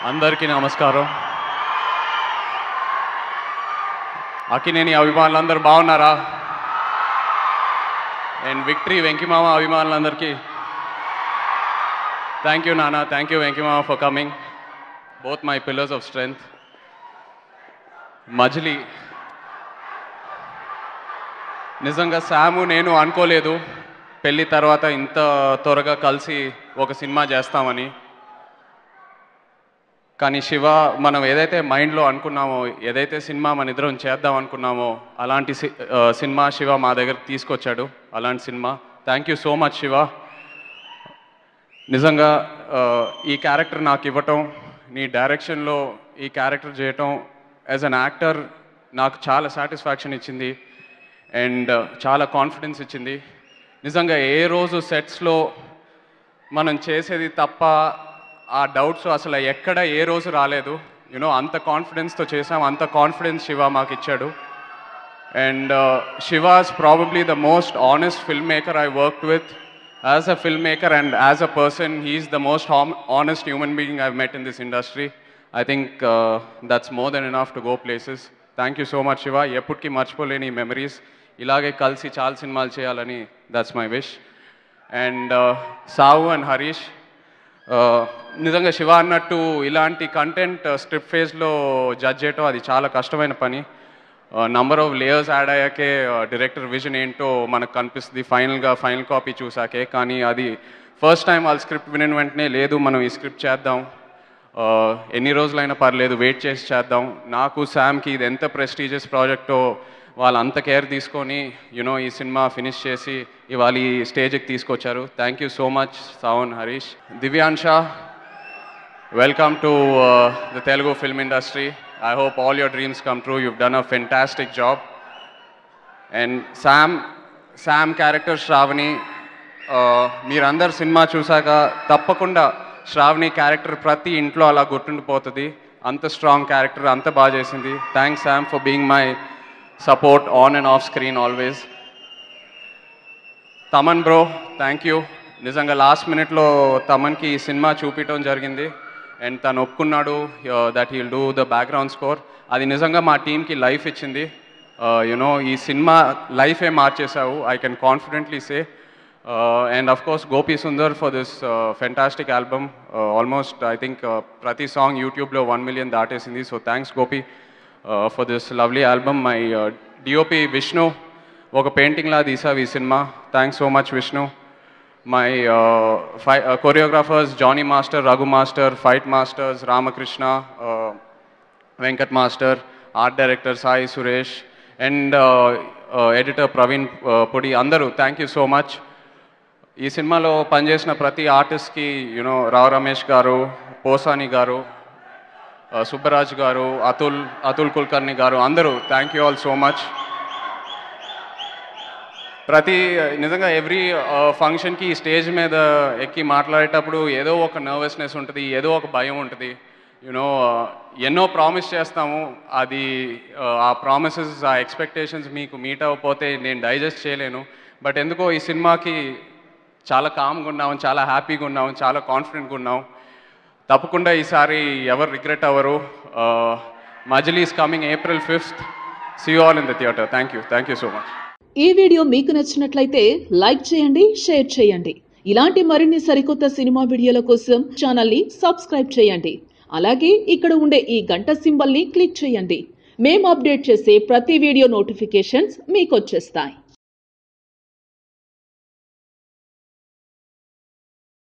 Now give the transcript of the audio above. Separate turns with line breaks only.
అందరికీ నమస్కారం. అక్కినేని అభిమానులందరూ బాగున్నారా? అండ్ విక్టరీ వెంకిమామ అభిమానులందరికీ థ్యాంక్ యూ నాన్న, thank you Venkimama for coming, both my pillars of strength. Majili నిజంగా శాము నేను అనుకోలేదు పెళ్ళి తర్వాత ఇంత త్వరగా కలిసి ఒక సినిమా చేస్తామని. కానీ శివ మనం ఏదైతే మైండ్లో అనుకున్నామో, ఏదైతే సినిమా మన ఇద్దరం చేద్దాం అనుకున్నామో అలాంటి సినిమా శివ మా దగ్గరికి తీసుకొచ్చాడు. అలాంటి cinema. Thank you so much Shiva. నిజంగా ఈ క్యారెక్టర్ నాకు ఇవ్వటం, నీ డైరెక్షన్లో ఈ క్యారెక్టర్ చేయటం యాజ్ అన్ యాక్టర్ నాకు చాలా సాటిస్ఫాక్షన్ ఇచ్చింది అండ్ చాలా కాన్ఫిడెన్స్ ఇచ్చింది. నిజంగా ఏ రోజు సెట్స్లో మనం చేసేది తప్ప ఆ డౌట్స్ అసలు ఎక్కడ ఏ రోజు రాలేదు. యూనో అంత కాన్ఫిడెన్స్తో చేసాం, అంత కాన్ఫిడెన్స్ శివ మాకు ఇచ్చాడు. And Shiva is probably the most honest film maker I worked with. As a film maker and as a person he is the most honest human being I met in this industry. I think that's more than enough to go places. Thank you so much Shiva. ఎప్పటికీ మర్చిపోలేని memories. ఇలాగే కలిసి చాలా సినిమాలు చేయాలని that's my wish. And సావు and Harish, నిజంగా శివ అన్నట్టు ఇలాంటి కంటెంట్ స్క్రిప్ట్ ఫేజ్లో జడ్జ్ చేయటం అది చాలా కష్టమైన పని. నంబర్ ఆఫ్ లేయర్స్ యాడ్ అయ్యాకే డైరెక్టర్ విజన్ ఏంటో మనకు కనిపిస్తుంది ఫైనల్ కాపీ చూసాకే. కానీ అది ఫస్ట్ టైం వాళ్ళ స్క్రిప్ట్ వినిన వెంటనే లేదు మనం ఈ స్క్రిప్ట్ చేద్దాం, ఎన్ని రోజులైనా పర్లేదు వెయిట్ చేసి చేద్దాం. నాకు శామ్కి ఇది ఎంత ప్రెస్టీజియస్ ప్రాజెక్టో వాళ్ళు అంత కేర్ తీసుకొని యునో ఈ సినిమా ఫినిష్ చేసి ఇవాళ ఈ స్టేజ్కి తీసుకొచ్చారు. Thank you so much Savan, Harish. Divyansha, welcome to the Telugu film industry. I hope all your dreams come true. You've done a fantastic job. And Sam character Shravani, మీరందరు సినిమా చూసాక తప్పకుండా శ్రావణి క్యారెక్టర్ ప్రతి ఇంట్లో అలా గుర్తుండిపోతుంది. అంత స్ట్రాంగ్ క్యారెక్టర్, అంత బాగా చేసింది. Thanks Sam for being my support on and off screen always. Thaman bro, thank you. నిజంగా లాస్ట్ మినిట్లో తమన్కి ఈ సినిమా చూపించడం జరిగింది అండ్ తను ఒప్పుకున్నాడు that he'll do the background score. అది నిజంగా మా టీంకి లైఫ్ ఇచ్చింది. యునో ఈ సినిమా లైఫే మార్చేసావు, I can confidently say. And of course Gopi Sundar for this fantastic album. Almost I think ప్రతి సాంగ్ యూట్యూబ్లో 1 million దాటేసింది. So thanks Gopi for this lovely album. My DOP Vishnu, ఒక పెయింటింగ్లా తీసావు ఈ cinema. Thanks so much Vishnu. My choreographers Jani master, Raghu master, fight masters Ramakrishna, Venkat master, art director Sai Suresh and editor Praveen Pudi, అందరూ thank you so much. ఈ సినిమాలో పనిచేసిన ప్రతి ఆర్టిస్ట్కి యూనో రావు రమేష్ గారు, పోసాని గారు, సుబ్బరాజ్ గారు, అతుల్ కుల్కర్ణి గారు, అందరూ thank you all so much. నిజంగా ఎవ్రీ ఫంక్షన్కి స్టేజ్ మీద ఎక్కి మాట్లాడేటప్పుడు ఏదో ఒక నర్వస్నెస్ ఉంటుంది, ఏదో ఒక భయం ఉంటుంది. యూనో ఎన్నో ప్రామిస్ చేస్తాము, అది ఆ ప్రామిసెస్, ఆ ఎక్స్పెక్టేషన్స్ మీకు మీట్ అవ్వకపోతే నేను డైజెస్ట్ చేయలేను. బట్ ఎందుకో ఈ సినిమాకి చాలా కామ్గా ఉన్నాము, చాలా హ్యాపీగా ఉన్నాము, చాలా కాన్ఫిడెంట్గా ఉన్నాం. తప్పకుండా ఈసారి ఎవరు రిగ్రెట్ అవ్వరు. Majili is coming April 5th. See you all in the theatre. Thank you so much.
ఈ వీడియో మీకు నచ్చినట్లయితే లైక్ చేయండి, షేర్ చేయండి. ఇలాంటి మరిన్ని సరికొత్త సినిమా వీడియోల కోసం ఛానల్ని సబ్స్క్రైబ్ చేయండి. అలాగే ఇక్కడ ఉండే ఈ గంట సింబల్ని క్లిక్ చేయండి. మేము అప్డేట్ చేసే ప్రతి వీడియో నోటిఫికేషన్స్ మీకు వచ్చేస్తాయి.